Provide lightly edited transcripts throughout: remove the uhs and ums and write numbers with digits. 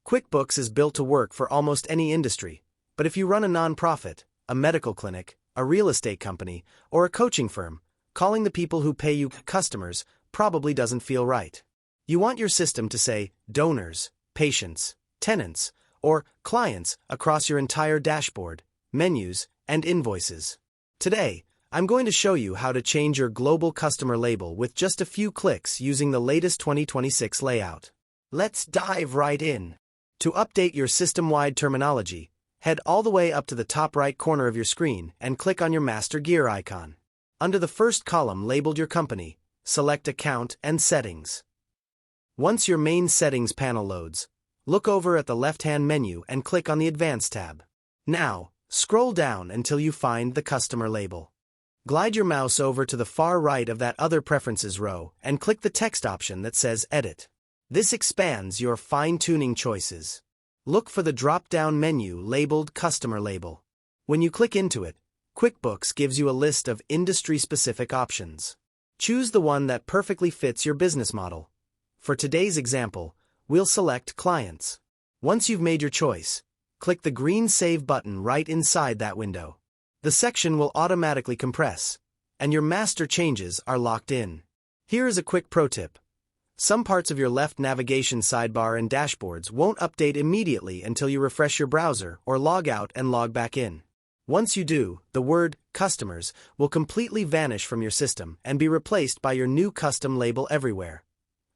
QuickBooks is built to work for almost any industry, but if you run a nonprofit, a medical clinic, a real estate company, or a coaching firm, calling the people who pay you customers probably doesn't feel right. You want your system to say donors, patients, tenants, or clients across your entire dashboard, menus, and invoices. Today, I'm going to show you how to change your global customer label with just a few clicks using the latest 2026 layout. Let's dive right in. To update your system-wide terminology, head all the way up to the top right corner of your screen and click on your master gear icon. Under the first column labeled Your Company, select Account and Settings. Once your main settings panel loads, look over at the left-hand menu and click on the Advanced tab. Now, scroll down until you find the customer label. Glide your mouse over to the far right of that Other Preferences row and click the text option that says Edit. This expands your fine-tuning choices. Look for the drop-down menu labeled Customer Label. When you click into it, QuickBooks gives you a list of industry-specific options. Choose the one that perfectly fits your business model. For today's example, we'll select Clients. Once you've made your choice, click the green Save button right inside that window. The section will automatically compress, and your master changes are locked in. Here is a quick pro tip. Some parts of your left navigation sidebar and dashboards won't update immediately until you refresh your browser or log out and log back in. Once you do, the word Customers will completely vanish from your system and be replaced by your new custom label everywhere,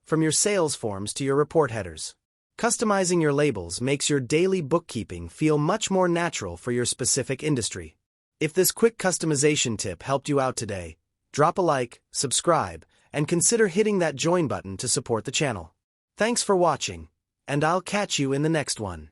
from your sales forms to your report headers. Customizing your labels makes your daily bookkeeping feel much more natural for your specific industry. If this quick customization tip helped you out today, drop a like, subscribe, and consider hitting that join button to support the channel. Thanks for watching, and I'll catch you in the next one.